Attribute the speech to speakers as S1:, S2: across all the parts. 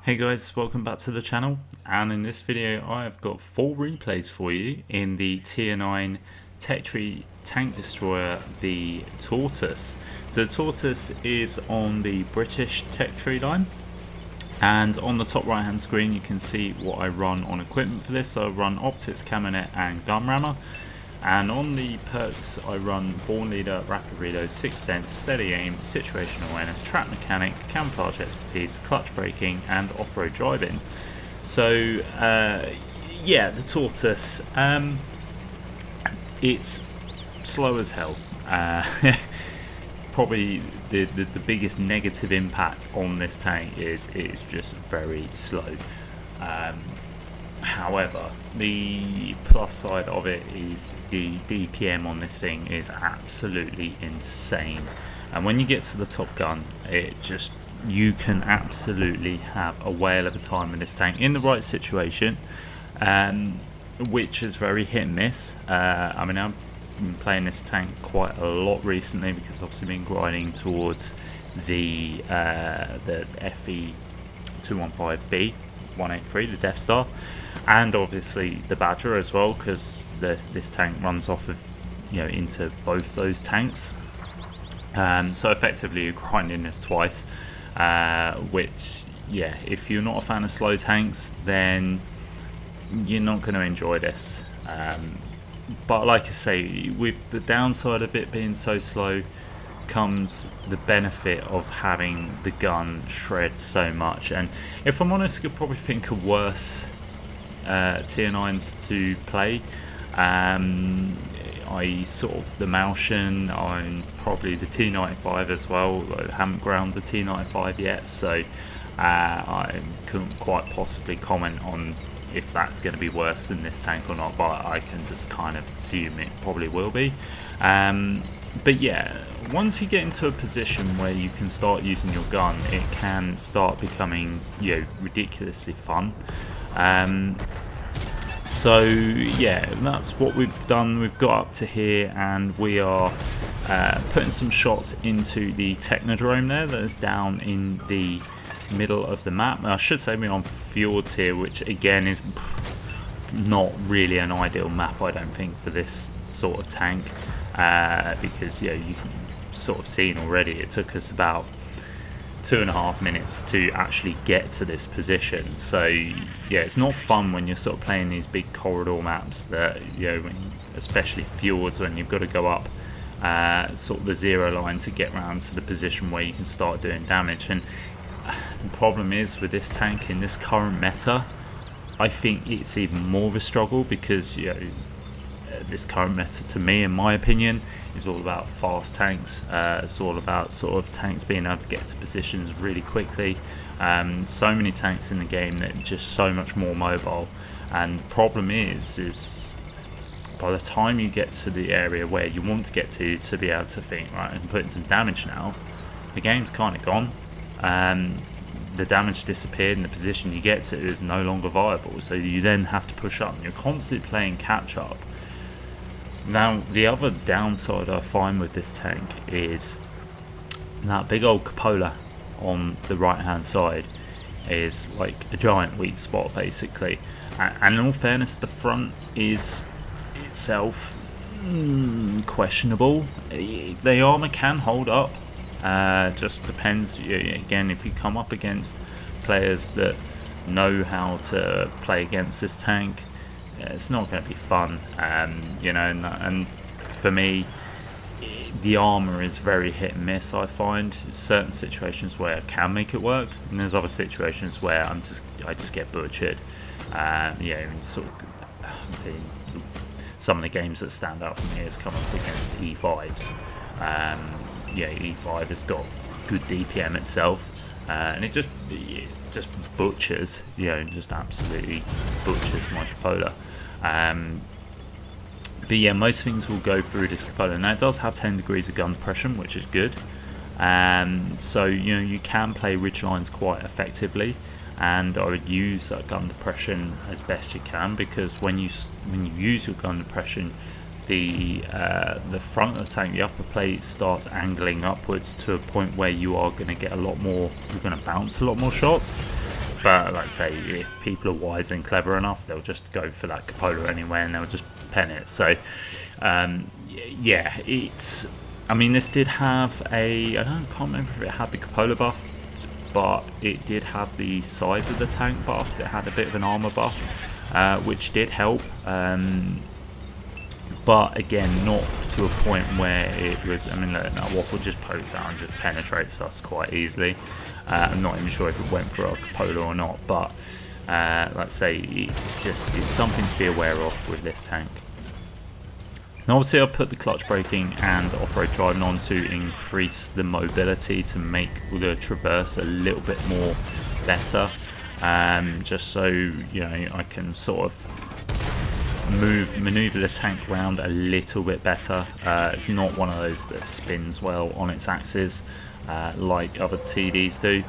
S1: Hey guys, welcome back to the channel, and in this video I've got 4 replays for you in the tier 9 tech tree tank destroyer, the Tortoise. So the Tortoise is on the British tech tree line, and on the top right hand screen you can see what I run on equipment for this. So I run optics, caminet and gun rammer, and on the perks I run born leader, rapid reload, 6th sense, steady aim, situational awareness, trap mechanic, camouflage expertise, clutch braking and off-road driving. So yeah, the Tortoise, it's slow as hell. Probably the biggest negative impact on this tank is it's just very slow. However, the plus side of it is the DPM on this thing is absolutely insane, and when you get to the top gun, you can absolutely have a whale of a time with this tank in the right situation, which is very hit and miss. I mean, I've been playing this tank quite a lot recently because I've obviously been grinding towards the FE 215B 183, the Death Star, and obviously the Badger as well, because this tank runs off of, into both those tanks. So effectively you're grinding this twice, which, yeah, if you're not a fan of slow tanks, then you're not going to enjoy this. But like I say, with the downside of it being so slow comes the benefit of having the gun shred so much. And if I'm honest, you could probably think of worse tier 9s to play, i.e. sort of the Malshan, and probably the T95 as well. I haven't ground the T95 yet, so I couldn't quite possibly comment on if that's going to be worse than this tank or not, but I can just kind of assume it probably will be. But yeah, once you get into a position where you can start using your gun, it can start becoming, ridiculously fun. So yeah, that's what we've done. We've got up to here, and we are putting some shots into the Technodrome there that is down in the middle of the map. I should say we're on Fjords here, which again is not really an ideal map, I don't think, for this sort of tank, because you can sort of seen already it took us about 2.5 minutes to actually get to this position. So yeah, it's not fun when you're sort of playing these big corridor maps that, especially Fjords, when you've got to go up sort of the zero line to get round to the position where you can start doing damage. And the problem is with this tank in this current meta, I think it's even more of a struggle, because this current meta, to me, in my opinion, is all about fast tanks. It's all about sort of tanks being able to get to positions really quickly. So many tanks in the game that are just so much more mobile. And the problem is by the time you get to the area where you want to get to be able to think, right, I'm putting some damage now, the game's kind of gone. The damage disappeared and the position you get to is no longer viable, so you then have to push up and you're constantly playing catch up. Now the other downside I find with this tank is that big old cupola on the right hand side is like a giant weak spot basically, and in all fairness the front is itself questionable. The armour can hold up. Just depends, again, if you come up against players that know how to play against this tank, it's not going to be fun. And for me, the armour is very hit and miss. I find certain situations where I can make it work, and there's other situations where I just get butchered. And sort of some of the games that stand out for me is come up against E5s. E5 has got good DPM itself, and it just butchers, just absolutely butchers my cupola. But yeah, most things will go through this cupola. Now it does have 10 degrees of gun depression, which is good. So you can play ridge lines quite effectively, and I would use that gun depression as best you can, because when you use your gun depression, the front of the tank, the upper plate, starts angling upwards to a point where you are going to get a lot more, you're going to bounce a lot more shots. but like I say, if people are wise and clever enough, they'll just go for that cupola anyway, and they'll just pen it. So yeah, it's, I mean, this did have I can't remember if it had the cupola buff, but it did have the sides of the tank buffed. It had a bit of an armour buff, which did help, but again, not to a point where it was, I mean, look, that waffle just pokes out and just penetrates us quite easily. I'm not even sure if it went for our cupola or not, but like I say, it's something to be aware of with this tank. Now obviously I've put the clutch braking and off-road driving on to increase the mobility, to make the traverse a little bit more better, just so, you know, I can sort of maneuver the tank around a little bit better. It's not one of those that spins well on its axis like other TDs do,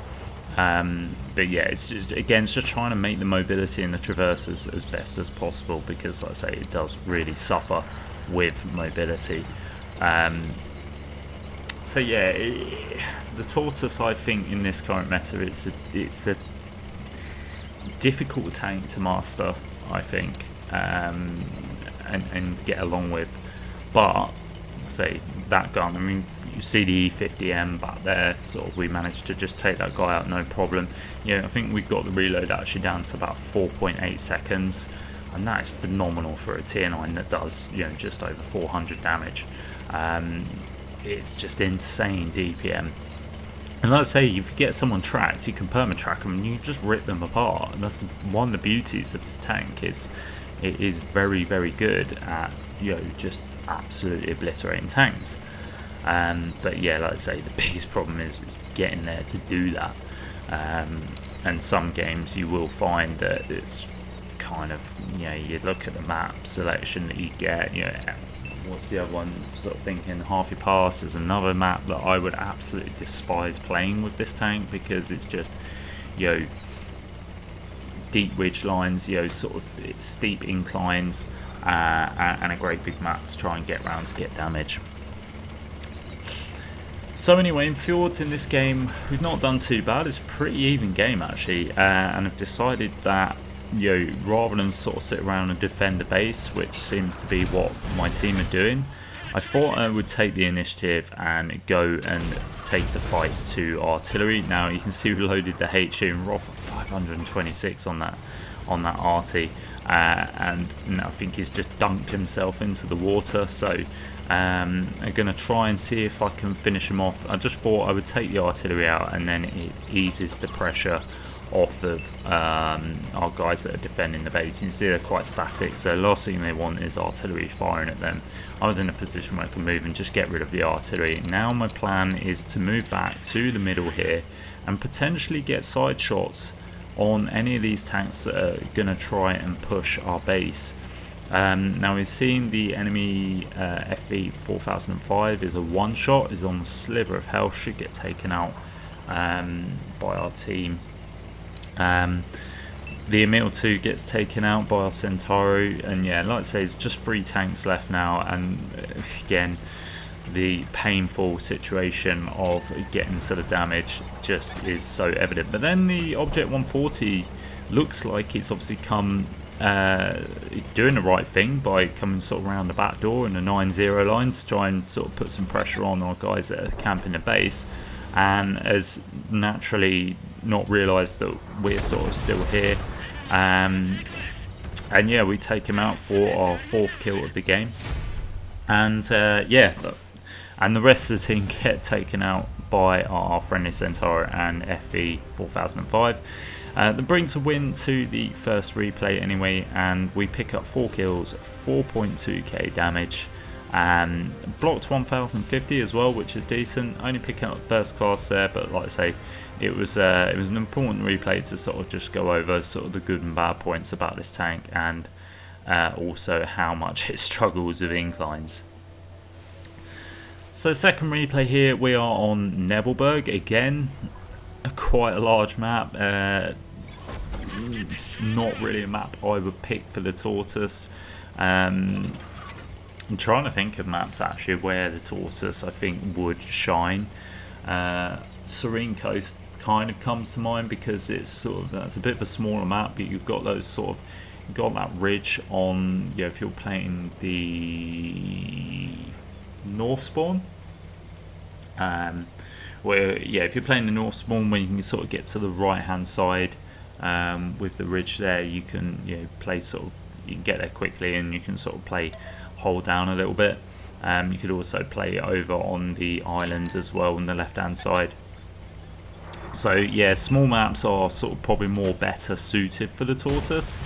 S1: but yeah, it's just, again, it's just trying to make the mobility in the traverse as best as possible, because like I say, it does really suffer with mobility. So yeah, the Tortoise, I think, in this current meta, it's a difficult tank to master, I think, and get along with. But say that gun, I mean, you see the E50M back there, sort of, we managed to just take that guy out no problem. You know, I think we got the reload actually down to about 4.8 seconds, and that is phenomenal for a tier 9 that does, you know, just over 400 damage. It's just insane DPM. And like I say, if you get someone tracked, you can perma-track them and you just rip them apart. And that's one of the beauties of this tank, is it is very, very good at, you know, just absolutely obliterating tanks. But yeah, like I say, the biggest problem is getting there to do that. And some games you will find that it's kind of, you know, you look at the map selection that you get, you know, what's the other one, sort of thinking Half Your Pass is another map that I would absolutely despise playing with this tank, because it's just, you know, deep ridge lines, you know, sort of steep inclines, and a great big map to try and get around to get damage. So anyway, in Fjords in this game, we've not done too bad. It's a pretty even game actually, and I've decided that, you know, rather than sort of sit around and defend the base, which seems to be what my team are doing, I thought I would take the initiative and go and take the fight to artillery. Now you can see we loaded the HU and we're off at 526 on that arty, and I think he's just dunked himself into the water. So I'm going to try and see if I can finish him off. I just thought I would take the artillery out, and then it eases the pressure off of our guys that are defending the base. You can see they're quite static, so the last thing they want is artillery firing at them. I was in a position where I can move and just get rid of the artillery. Now my plan is to move back to the middle here and potentially get side shots on any of these tanks that are going to try and push our base. Now we've seen the enemy FV 4005 is a one shot, is on a sliver of health, should get taken out by our team. The Emil 2 gets taken out by our Centauro, and yeah, like I say, it's just 3 tanks left now, and again, the painful situation of getting to the damage just is so evident. But then the Object 140 looks like it's obviously come doing the right thing by coming sort of around the back door in the 9-0 line to try and sort of put some pressure on our guys that are camping the base, and has naturally not realised that we're sort of still here, and yeah, we take him out for our 4th kill of the game, and yeah, and the rest of the team get taken out by our friendly Centaur and FE 4005. That brings a win to the first replay anyway, and we pick up 4 kills, 4.2k damage, and blocked 1050 as well, which is decent. Only picking up first class there, but like I say, it was an important replay to sort of just go over sort of the good and bad points about this tank, and also how much it struggles with inclines. So second replay here, we are on Nebelburg again, quite a large map. Not really a map I would pick for the Tortoise. I'm trying to think of maps actually where the Tortoise I think would shine. Serene Coast kind of comes to mind because it's sort of, that's a bit of a smaller map, but you've got those sort of, you've got that ridge on, if you're playing the North Spawn, where if you're playing the North Spawn, where you can sort of get to the right hand side with the ridge there, you can play sort of, you can get there quickly and you can sort of play hold down a little bit. You could also play over on the island as well on the left hand side. So small maps are sort of probably more better suited for the Tortoise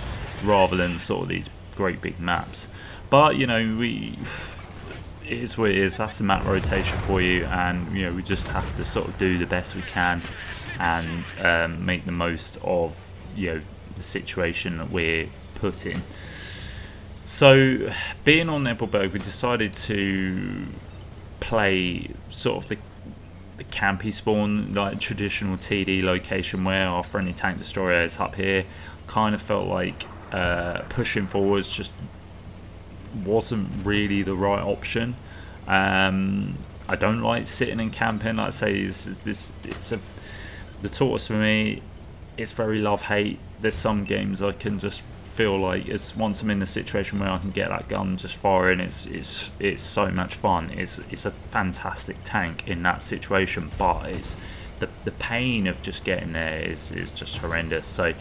S1: rather than sort of these great big maps. But it is what it is. That's the map rotation for you, and we just have to sort of do the best we can and make the most of the situation that we're put in. So being on Nebelburg, we decided to play sort of the campy spawn, like traditional TD location where our friendly tank destroyer is up here. Kind of felt like pushing forwards just wasn't really the right option. I don't like sitting and camping. Like I say, the Tortoise for me, it's very love-hate. There's some games I can just feel like once I'm in the situation where I can get that gun just firing, it's so much fun. It's a fantastic tank in that situation, but it's the pain of just getting there is just horrendous. So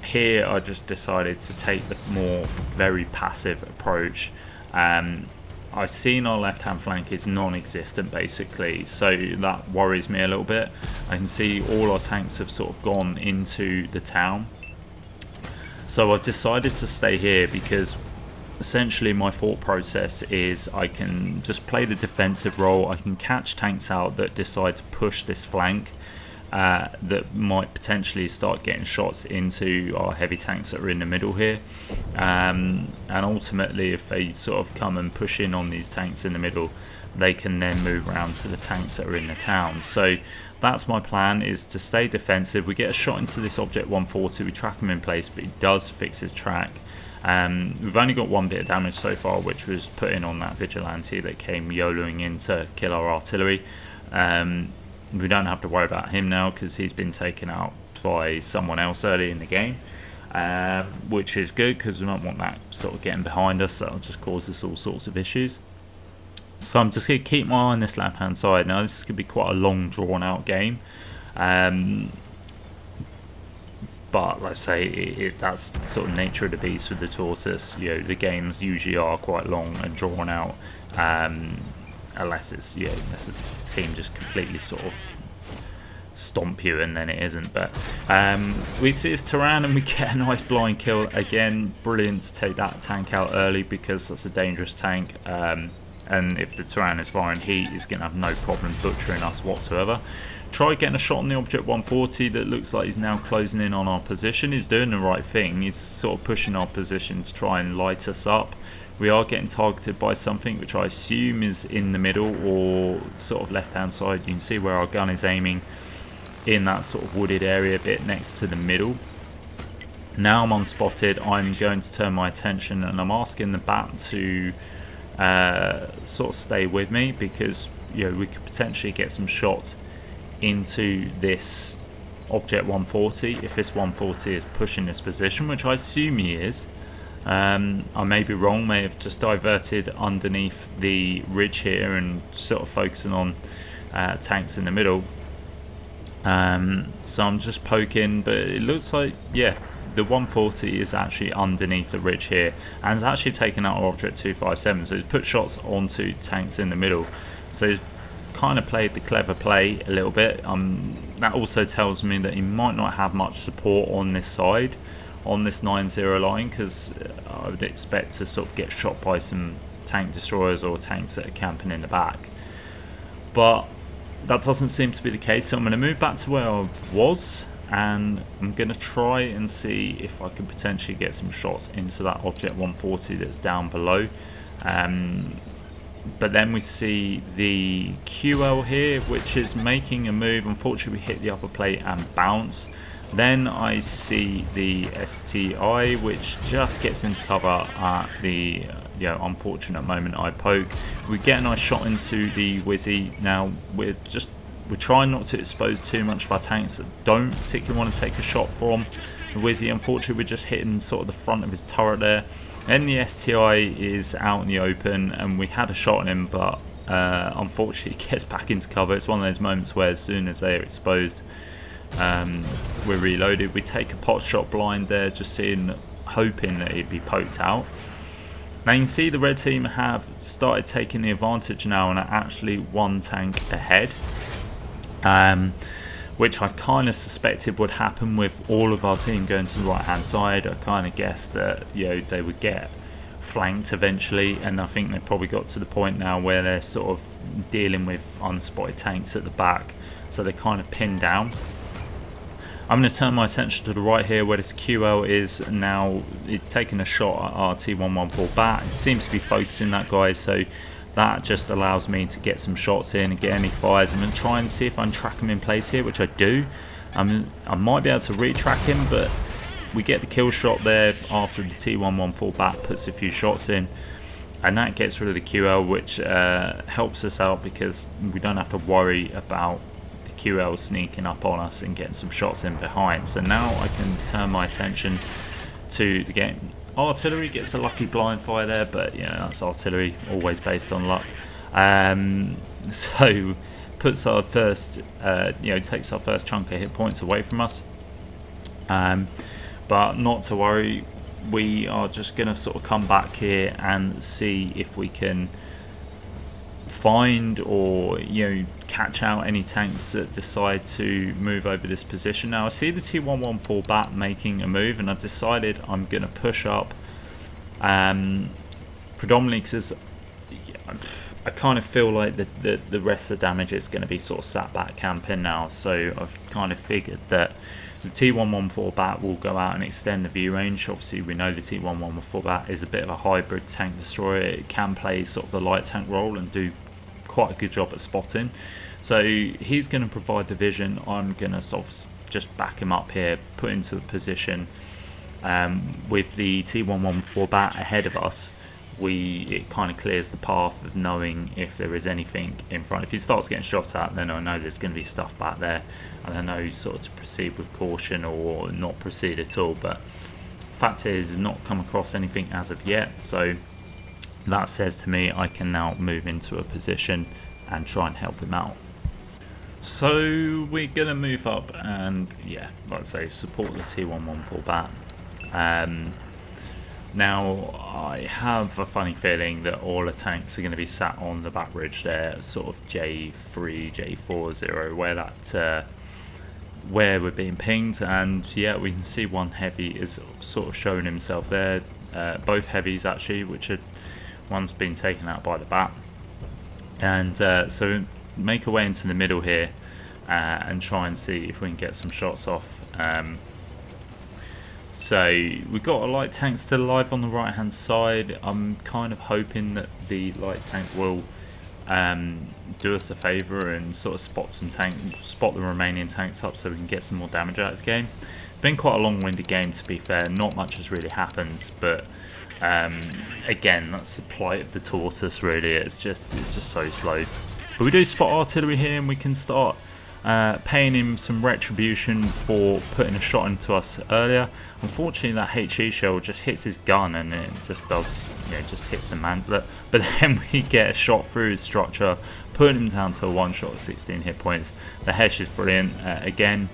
S1: here I just decided to take the more very passive approach. I've seen our left hand flank is non-existent basically, so that worries me a little bit. I can see all our tanks have sort of gone into the town, so I've decided to stay here because essentially my thought process is I can just play the defensive role. I can catch tanks out that decide to push this flank, that might potentially start getting shots into our heavy tanks that are in the middle here, and ultimately if they sort of come and push in on these tanks in the middle, they can then move around to the tanks that are in the town. So that's my plan, is to stay defensive. We get a shot into this object 140, we track him in place, but he does fix his track. We've only got one bit of damage so far, which was put in on that vigilante that came YOLOing in to kill our artillery. We don't have to worry about him now because he's been taken out by someone else early in the game, which is good because we don't want that sort of getting behind us. That'll just cause us all sorts of issues. So I'm just going to keep my eye on this left hand side. Now this is going to be quite a long drawn out game, but like I say, that's the sort of nature of the beast with the Tortoise. The games usually are quite long and drawn out, unless it's unless it's a team just completely sort of stomp you, and then it isn't. But we see his Tyrann and we get a nice blind kill again. Brilliant to take that tank out early because that's a dangerous tank, and if the Tyrann is firing heat, he's going to have no problem butchering us whatsoever. Try getting a shot on the object 140 that looks like he's now closing in on our position. He's doing the right thing. He's sort of pushing our position to try and light us up. We are getting targeted by something which I assume is in the middle or sort of left hand side. You can see where our gun is aiming in that sort of wooded area bit next to the middle. Now I'm unspotted, I'm going to turn my attention and I'm asking the bat to sort of stay with me because we could potentially get some shots into this object 140 if this 140 is pushing this position, which I assume he is. I may be wrong, may have just diverted underneath the ridge here and sort of focusing on tanks in the middle. So I'm just poking, but it looks like the 140 is actually underneath the ridge here and it's actually taken out our object 257, so he's put shots onto tanks in the middle. So he's kind of played the clever play a little bit. That also tells me that he might not have much support on this side, on this 9-0 line, because I would expect to sort of get shot by some tank destroyers or tanks that are camping in the back. But that doesn't seem to be the case, so I'm going to move back to where I was and I'm going to try and see if I can potentially get some shots into that object 140 that's down below. But then we see the QL here, which is making a move. Unfortunately, we hit the upper plate and bounce. Then I see the STI, which just gets into cover at the unfortunate moment I poke. We get a nice shot into the Wizzy. Now we're just we're trying not to expose too much of our tanks that don't particularly want to take a shot from the Wizzy. Unfortunately, we're just hitting sort of the front of his turret there. And the STI is out in the open, and we had a shot on him, but unfortunately he gets back into cover. It's one of those moments where as soon as they are exposed, we're reloaded. We take a pot shot blind there, just hoping that it'd be poked out. Now you can see the red team have started taking the advantage now and are actually one tank ahead, which I kind of suspected would happen with all of our team going to the right hand side. I kind of guessed that they would get flanked eventually, and I think they've probably got to the point now where they're sort of dealing with unspotted tanks at the back, so they're kind of pinned down. I'm going to turn my attention to the right here where this QL is now. It's taking a shot at our T114 bat. It seems to be focusing that guy, so that just allows me to get some shots in and get any fires. I'm going to try and see if I can track him in place here, which I do. I might be able to retrack him, but we get the kill shot there after the T114 bat puts a few shots in, and that gets rid of the QL, which helps us out because we don't have to worry about QL sneaking up on us and getting some shots in behind. So now I can turn my attention to the game. Artillery gets a lucky blind fire there, but that's artillery, always based on luck. So puts our first, takes our first chunk of hit points away from us. But not to worry, we are just going to sort of come back here and see if we can find or catch out any tanks that decide to move over this position. Now I see the T114 bat making a move, and I've decided I'm going to push up, predominantly because I kind of feel like the rest of the damage is going to be sort of sat back camping now, so I've kind of figured that the T114 bat will go out and extend the view range. Obviously we know the T114 bat is a bit of a hybrid tank destroyer. It can play sort of the light tank role and do quite a good job at spotting, so he's going to provide the vision. I'm going to sort of just back him up here, put into a position with the T114 bat ahead of us. It kind of clears the path of knowing if there is anything in front. If he starts getting shot at, then I know there's going to be stuff back there, and I know sort of to proceed with caution or not proceed at all. But fact is, not come across anything as of yet, so that says to me I can now move into a position and try and help him out. So we're going to move up and, like I say, support the T114 bat. Now I have a funny feeling that all the tanks are going to be sat on the back ridge there, sort of J3, J4, 0, where we're being pinged, and we can see one heavy is sort of showing himself there. Both heavies actually, which are one's been taken out by the bat, and so make our way into the middle here and try and see if we can get some shots off. So we've got a light tank still alive on the right hand side. I'm kind of hoping that the light tank will do us a favour and sort of spot the remaining tanks up so we can get some more damage out of this game. It's been quite a long-winded game, to be fair. Not much has really happened, but again, that's the plight of the Tortoise, really. It's just so slow. But we do spot artillery here, and we can start paying him some retribution for putting a shot into us earlier. Unfortunately, that HE shell just hits his gun, and it just does, just hits a mantlet. But then we get a shot through his structure, putting him down to a one shot of 16 hit points. The Hesh is brilliant. Again,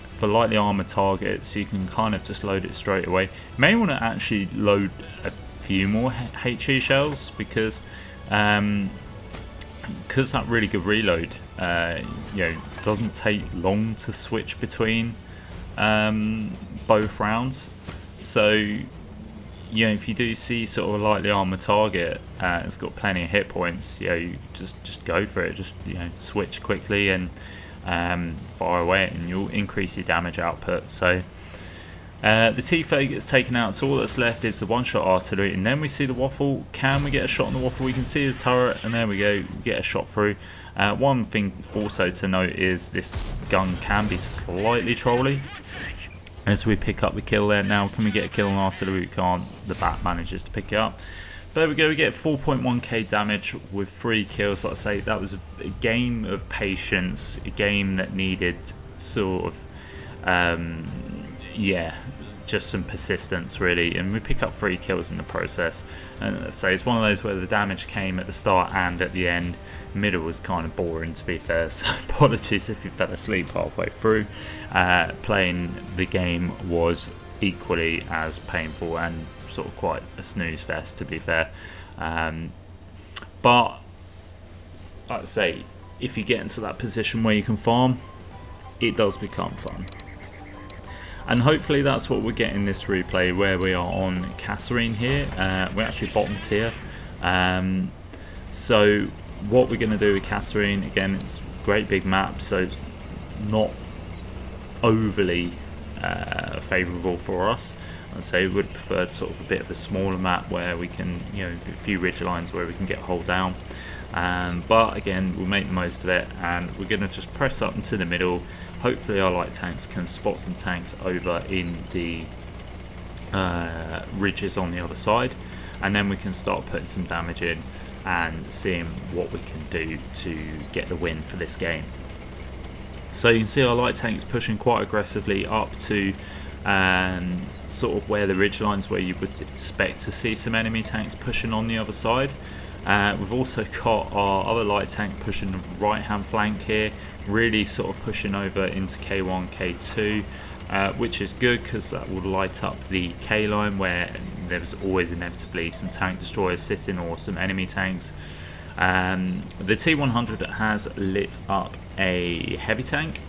S1: for lightly armoured targets, you can kind of just load it straight away. You may want to actually load a few more HE shells because that really good reload doesn't take long to switch between both rounds. So if you do see sort of a lightly armoured target, it's got plenty of hit points, you just go for it. Just switch quickly and fire away, and you'll increase your damage output. So the T-30 gets taken out, so all that's left is the one-shot artillery, and then we see the waffle. Can we get a shot on the waffle? We can see his turret, and there we go, we get a shot through. One thing also to note is this gun can be slightly trolly as we pick up the kill there. Now, can we get a kill on artillery? We can't. The bat manages to pick it up. there we go, we get 4.1k damage with 3 kills. Like I say, that was a game of patience, a game that needed sort of, yeah, just some persistence really, and we pick up 3 kills in the process. And let's say it's one of those where the damage came at the start and at the end. Middle was kind of boring, to be fair, so apologies if you fell asleep halfway through. Playing the game was equally as painful and sort of quite a snooze fest, to be fair. But like I say, if you get into that position where you can farm, it does become fun. And hopefully that's what we're getting in this replay, where we are on Kasserine here. We're actually bottom tier. So what we're going to do with Kasserine, again, it's a great big map, so it's not overly favourable for us. I'd say we would prefer sort of a bit of a smaller map where we can, you know, a few ridge lines where we can get hold down. But again, we'll make the most of it, and we're going to just press up into the middle. Hopefully our light tanks can spot some tanks over in the ridges on the other side, and then we can start putting some damage in and seeing what we can do to get the win for this game. So you can see our light tanks pushing quite aggressively up to sort of where the ridge lines, where you would expect to see some enemy tanks pushing on the other side. We've also got our other light tank pushing the right hand flank here, really sort of pushing over into K1, K2, which is good because that will light up the K line where there's always inevitably some tank destroyers sitting or some enemy tanks. The T100 has lit up a heavy tank,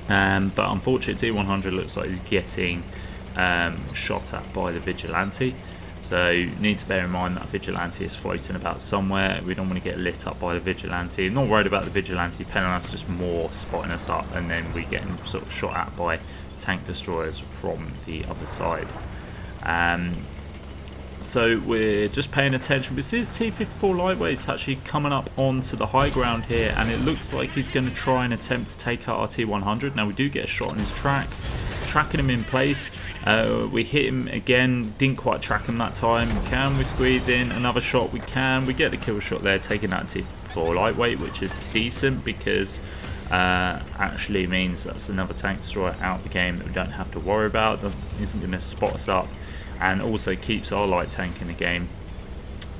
S1: but unfortunately T100 looks like he's getting shot at by the Vigilante. So you need to bear in mind that Vigilante is floating about somewhere. We don't want to get lit up by the Vigilante. I'm not worried about the Vigilante penning us, just more spotting us up, and then we get sort of shot at by tank destroyers from the other side. So we're just paying attention. We see his T-54 lightweight's actually coming up onto the high ground here, and it looks like he's going to try and attempt to take out our T-100. Now we do get a shot on his track, tracking him in place. We hit him again, didn't quite track him that time. Can we squeeze in another shot? We can. We get the kill shot there, taking that T-54 lightweight, which is decent because actually means that's another tank destroyer out the game that we don't have to worry about. Isn't going to spot us up, and also keeps our light tank in the game.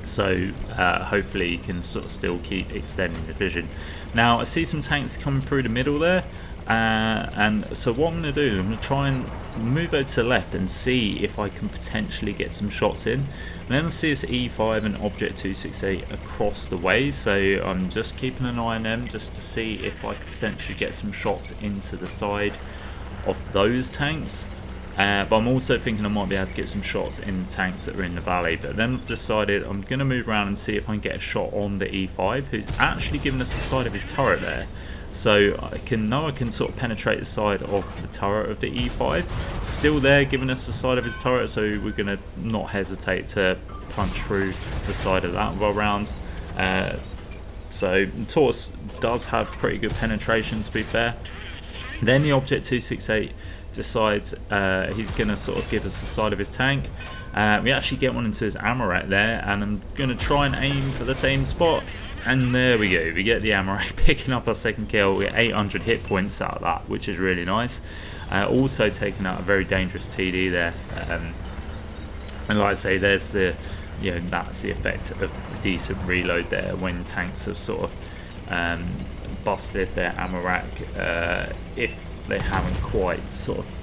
S1: So hopefully you can sort of still keep extending the vision. Now I see some tanks coming through the middle there, and so what I'm going to do, I'm going to try and move over to the left and see if I can potentially get some shots in. And then I see this E5 and Object 268 across the way, so I'm just keeping an eye on them just to see if I can potentially get some shots into the side of those tanks. But I'm also thinking I might be able to get some shots in tanks that are in the valley. But then I've decided I'm going to move around and see if I can get a shot on the E5, who's actually giving us the side of his turret there. So I can sort of penetrate the side of the turret of the E5. Still there, giving us the side of his turret, so we're going to not hesitate to punch through the side of that with our rounds. So Tortoise does have pretty good penetration, to be fair. Then the Object 268 decides he's going to sort of give us the side of his tank. We actually get one into his Armour there, and I'm going to try and aim for the same spot. And there we go, we get the Armour picking up our second kill. We get 800 hit points out of that, which is really nice. Also taking out a very dangerous TD there. And like I say, there's the, you know, that's the effect of the decent reload there when tanks have sort of busted their Armour rack if they haven't quite sort of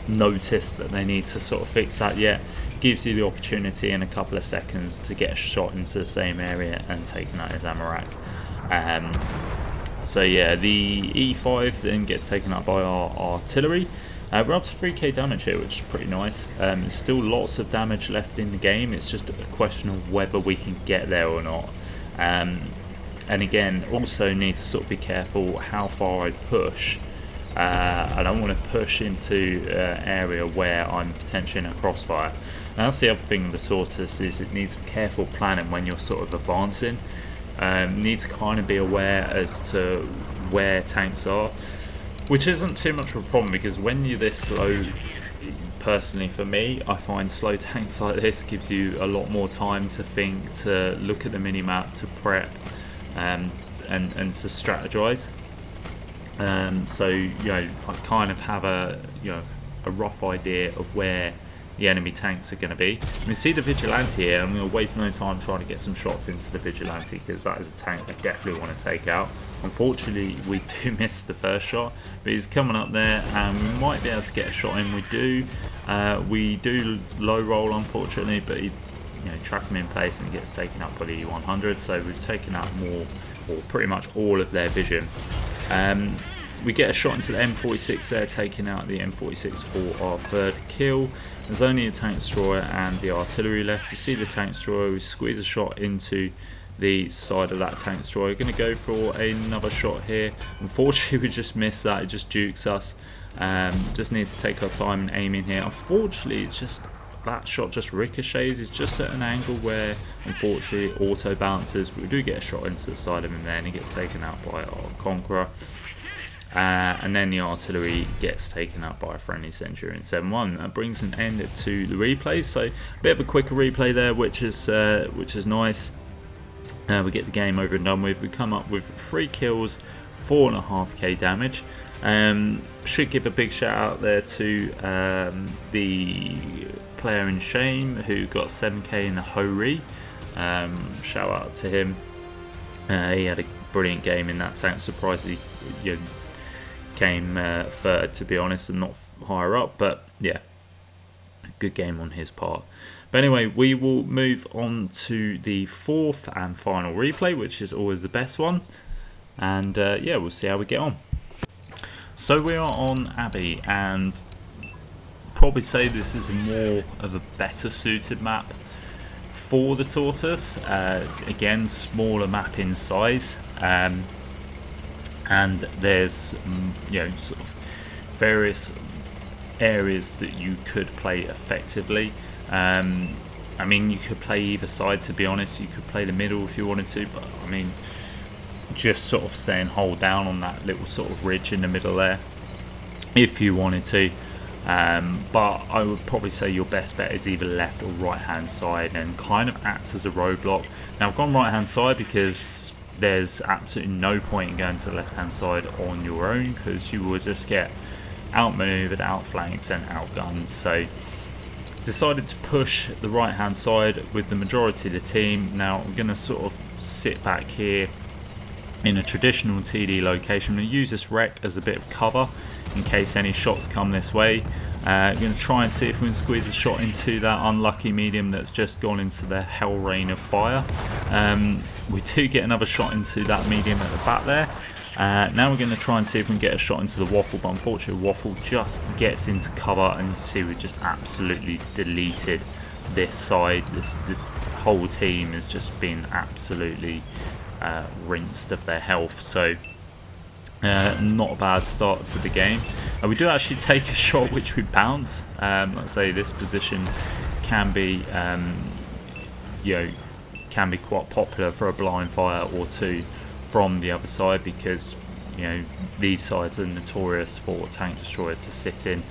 S1: noticed that they need to sort of fix that yet. Gives you the opportunity in a couple of seconds to get a shot into the same area and taking out his Armour rack. So yeah, the E5 then gets taken up by our artillery. We're up to 3k damage here, which is pretty nice. There's still lots of damage left in the game. It's just a question of whether we can get there or not. And again, also need to sort of be careful how far I push. I don't want to push into an area where I'm potentially in a crossfire. And that's the other thing with the Tortoise, is it needs careful planning when you're sort of advancing. You need to kind of be aware as to where tanks are, which isn't too much of a problem, because when you're this slow, personally for me, I find slow tanks like this gives you a lot more time to think, to look at the mini-map, to prep, and to strategize. So I kind of have a rough idea of where the enemy tanks are going to be. We see the Vigilante here. I'm going to waste no time trying to get some shots into the Vigilante, because that is a tank I definitely want to take out. Unfortunately, we do miss the first shot, but he's coming up there and we might be able to get a shot in. We do low roll, unfortunately, but he, track him in place and he gets taken up by the E100. So we've taken out more, or pretty much all of their vision. We get a shot into the M46 there, taking out the M46 for our third kill. There's only a tank destroyer and the artillery left. You see the tank destroyer, we squeeze a shot into the side of that tank destroyer. We're going to go for another shot here. Unfortunately, we just missed that. It just jukes us. Just need to take our time and aim in here. Unfortunately, it's just that shot just ricochets. It's just at an angle where, unfortunately, auto bounces. We do get a shot into the side of him there, and he gets taken out by our Conqueror. And then the artillery gets taken out by a friendly Centurion 7-1. That brings an end to the replays. So a bit of a quicker replay there, which is nice. We get the game over and done with. We come up with 3 kills, 4.5k damage. Should give a big shout out there to the player in shame who got 7k in the Ho-Ri. Shout out to him. He had a brilliant game in that tank. Surprised he came third, to be honest, and not higher up, but yeah, good game on his part. But anyway, we will move on to the 4th and final replay, which is always the best one, and yeah, we'll see how we get on. So we are on Abbey, and probably say this is more of a better suited map for the Tortoise. Again, smaller map in size, and there's sort of various areas that you could play effectively. I mean, you could play either side, to be honest. You could play the middle if you wanted to, but I mean, just sort of stay and hold down on that little sort of ridge in the middle there if you wanted to. But I would probably say your best bet is either left or right hand side, and kind of acts as a roadblock. Now I've gone right hand side because there's absolutely no point in going to the left hand side on your own, because you will just get outmaneuvered, outflanked and outgunned. So decided to push the right hand side with the majority of the team. Now I'm going to sort of sit back here in a traditional TD location. I'm going to use this wreck as a bit of cover in case any shots come this way. I'm going to try and see if we can squeeze a shot into that unlucky medium that's just gone into the hell rain of fire. We do get another shot into that medium at the back there. Now we're going to try and see if we can get a shot into the Waffle, but unfortunately Waffle just gets into cover, and you see we've just absolutely deleted this side. The whole team has just been absolutely rinsed of their health. So not a bad start to the game. We do actually take a shot which we bounce. Let's say this position can be can be quite popular for a blind fire or two from the other side, because these sides are notorious for tank destroyers to sit in.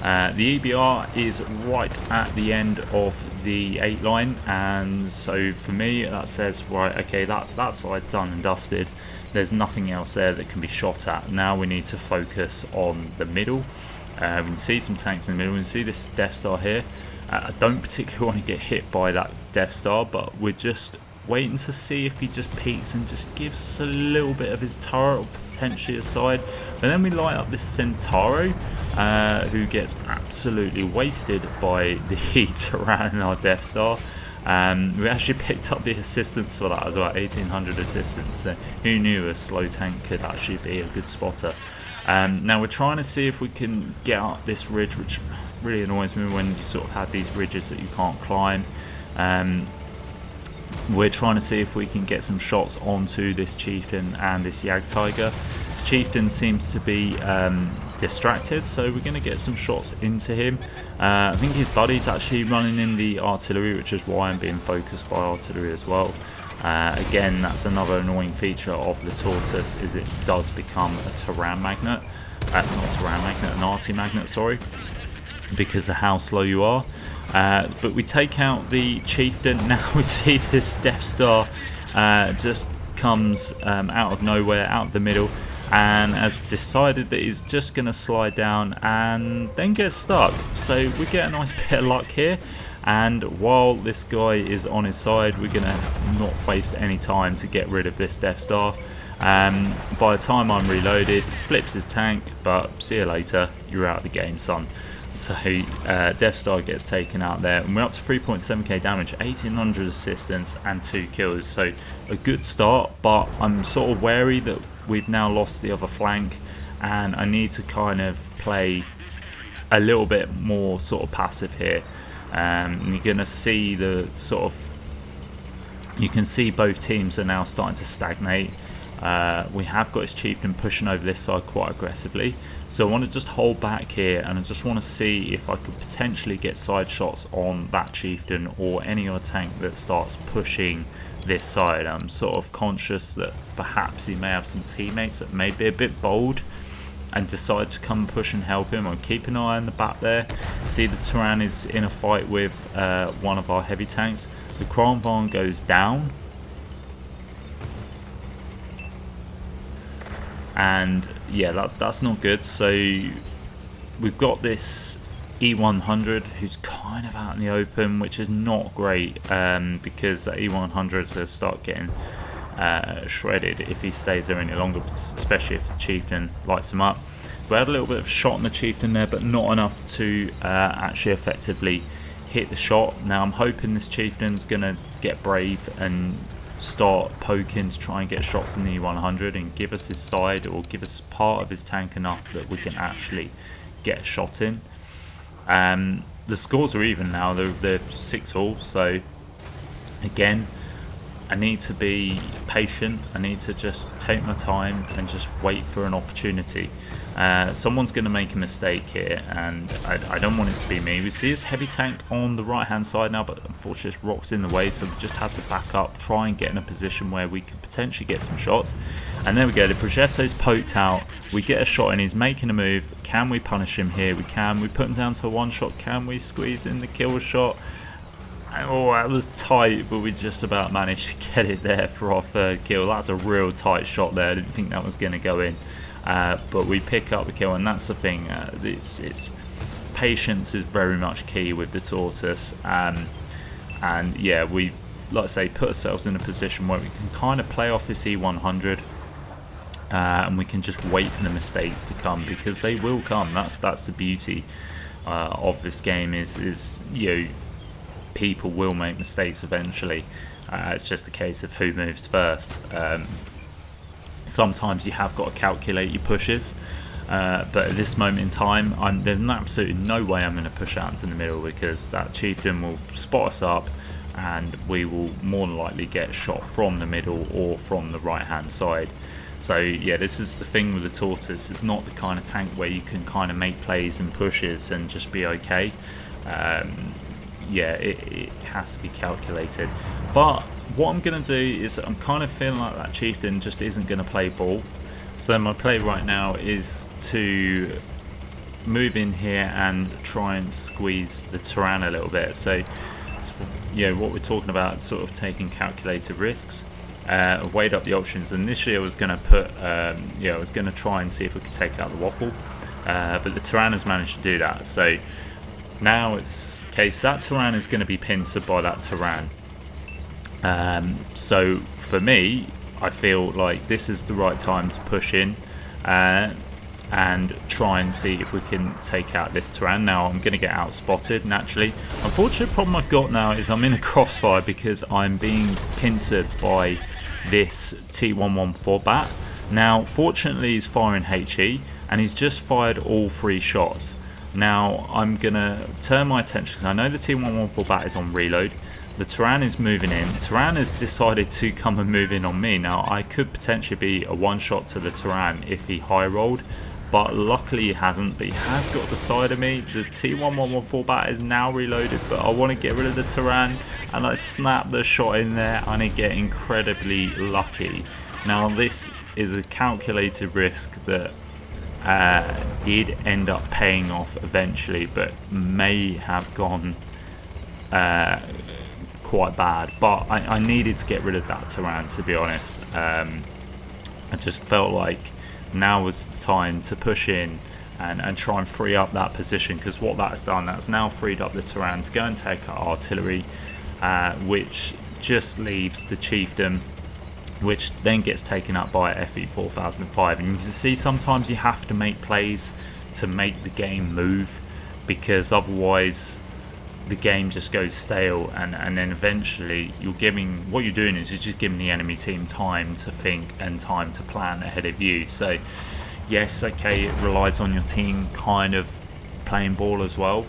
S1: The EBR is right at the end of the 8 line, and so for me that says, right, okay, that side's done and dusted. There's nothing else there that can be shot at. Now we need to focus on the middle. We can see some tanks in the middle. We can see this Death Star here. I don't particularly want to get hit by that Death Star, but we're just waiting to see if he just peeks and just gives us a little bit of his turret, or potentially a side. But then we light up this Centauro, who gets absolutely wasted by the heat around our Death Star. We actually picked up the assistance for that as well, 1800 assistance. So who knew a slow tank could actually be a good spotter. Now we're trying to see if we can get up this ridge, which really annoys me when you sort of have these ridges that you can't climb. We're trying to see if we can get some shots onto this Chieftain and this Jagdtiger. This Chieftain seems to be distracted, so we're going to get some shots into him. I think his buddy's actually running in the artillery, which is why I'm being focused by artillery as well. Again, that's another annoying feature of the Tortoise, is it does become a Terran magnet. Not Terran magnet, an arty magnet, sorry. because of how slow you are. But we take out the chieftain. Now we see this Death Star just comes out of nowhere, out of the middle, and has decided that he's just going to slide down and then get stuck. So we get a nice bit of luck here, and while this guy is on his side, we're going to not waste any time to get rid of this Death Star. By the time I'm reloaded, flips his tank, but see you later, you're out of the game, son. So Death Star gets taken out there, and we're up to 3.7k damage, 1800 assistance and 2 kills. So a good start, but I'm sort of wary that we've now lost the other flank, and I need to kind of play a little bit more sort of passive here. And you're gonna see the sort of, you can see both teams are now starting to stagnate. We have got his chieftain pushing over this side quite aggressively, so I want to just hold back here, and I just want to see if I could potentially get side shots on that chieftain or any other tank that starts pushing this side. I'm sort of conscious that perhaps he may have some teammates that may be a bit bold and decide to come push and help him. I'm keeping an eye on the back there. See, the Tyrann is in a fight with one of our heavy tanks. The Kronvan goes down, and yeah, that's not good. So we've got this E100 who's kind of out in the open, which is not great, because that E100 is going to start getting shredded if he stays there any longer, especially if the chieftain lights him up. We had a little bit of shot on the chieftain there, but not enough to actually effectively hit the shot. Now I'm hoping this chieftain's going to get brave and start poking to try and get shots in the E100 and give us his side, or give us part of his tank enough that we can actually get a shot in. The scores are even now, they're 6-all, so again, I need to be patient. I need to just take my time and just wait for an opportunity. Someone's going to make a mistake here, and I don't want it to be me. We see this heavy tank on the right hand side now, but unfortunately this rock's in the way, so we've just had to back up, try and get in a position where we could potentially get some shots. And there we go, the Progetto's poked out, we get a shot and he's making a move. Can we punish him here? We can. We put him down to a one shot. Can we squeeze in the kill shot? Oh, that was tight, but we just about managed to get it there for our third kill. That's a real tight shot there. I didn't think that was going to go in, but we pick up the kill, and that's the thing. It's patience is very much key with the Tortoise, and yeah, we, like I say, put ourselves in a position where we can kind of play off this E100, and we can just wait for the mistakes to come, because they will come. That's the beauty of this game. Is you know, people will make mistakes eventually. It's just a case of who moves first. Sometimes you have got to calculate your pushes, but at this moment in time, there's absolutely no way I'm going to push out into the middle, because that chieftain will spot us up and we will more than likely get shot from the middle or from the right hand side. So yeah, this is the thing with the Tortoise. It's not the kind of tank where you can kind of make plays and pushes and just be okay. Yeah, it has to be calculated. But what I'm going to do is, I'm kind of feeling like that chieftain just isn't going to play ball. So my play right now is to move in here and try and squeeze the Tyrann a little bit. So yeah, what we're talking about, sort of taking calculated risks. Weighed up the options. Initially I was going to put, yeah, I was going to try and see if we could take out the waffle, but the Tyrann has managed to do that. So now it's case that Tyrann is going to be pincered by that Tyrann. So for me, I feel like this is the right time to push in and try and see if we can take out this Tyrann. Now I'm going to get out spotted naturally. Unfortunate problem I've got now is I'm in a crossfire because I'm being pincered by this T114 bat. Now fortunately he's firing HE and he's just fired all 3 shots. Now I'm going to turn my attention, because I know the T114 bat is on reload. The Tyrann is moving in. Tyrann has decided to come and move in on me. Now I could potentially be a one shot to the Tyrann if he high rolled, but luckily he hasn't. But he has got the side of me. The T1114 bat is now reloaded, but I want to get rid of the Tyrann, and I snap the shot in there and I get incredibly lucky. Now this is a calculated risk that did end up paying off eventually, but may have gone quite bad. But I needed to get rid of that Tyrann, to be honest. I just felt like now was the time to push in and try and free up that position, because what that's done, that's now freed up the Tyrann to go and take our artillery, which just leaves the chieftain, which then gets taken up by FE 4005. And you can see sometimes you have to make plays to make the game move, because otherwise the game just goes stale, and then eventually what you're doing is you're just giving the enemy team time to think and time to plan ahead of you. So yes, okay, it relies on your team kind of playing ball as well,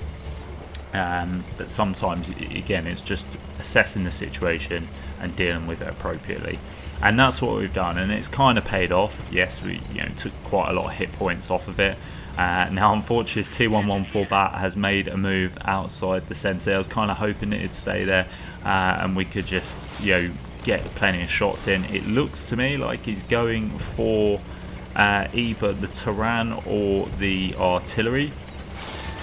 S1: but sometimes again it's just assessing the situation and dealing with it appropriately, and that's what we've done, and it's kind of paid off. Yes, we took quite a lot of hit points off of it. Now unfortunately this T114 bat has made a move outside the centre. I was kind of hoping it'd stay there, and we could just get plenty of shots in. It looks to me like he's going for either the Tyrann or the artillery,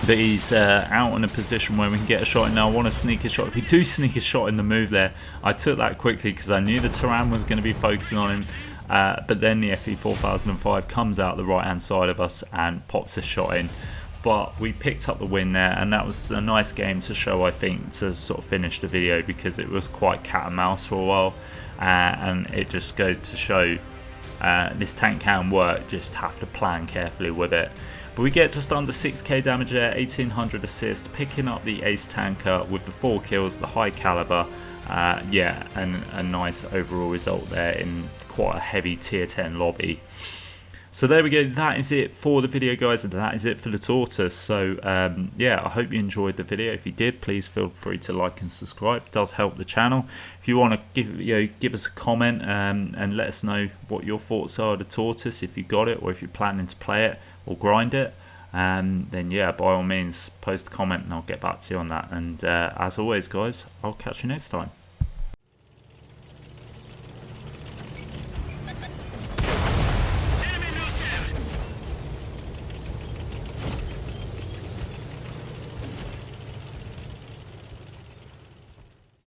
S1: but he's out in a position where we can get a shot in. Now I want to sneak a shot. We do sneak a shot in the move there. I took that quickly because I knew the Tyrann was going to be focusing on him, but then the FE 4005 comes out the right hand side of us and pops a shot in. But we picked up the win there, and that was a nice game to show, I think, to sort of finish the video, because it was quite cat and mouse for a while, and it just goes to show this tank can work, just have to plan carefully with it. But we get just under 6k damage there, 1800 assist, picking up the ace tanker with the 4 kills, the high caliber. Yeah, and a nice overall result there in quite a heavy tier 10 lobby. So there we go, that is it for the video, guys, and that is it for the Tortoise. So yeah, I hope you enjoyed the video. If you did, please feel free to like and subscribe. It does help the channel. If you want to give us a comment and let us know what your thoughts are of the Tortoise, if you got it or if you're planning to play it or grind it, then yeah, by all means post a comment and I'll get back to you on that. And as always, guys, I'll catch you next time.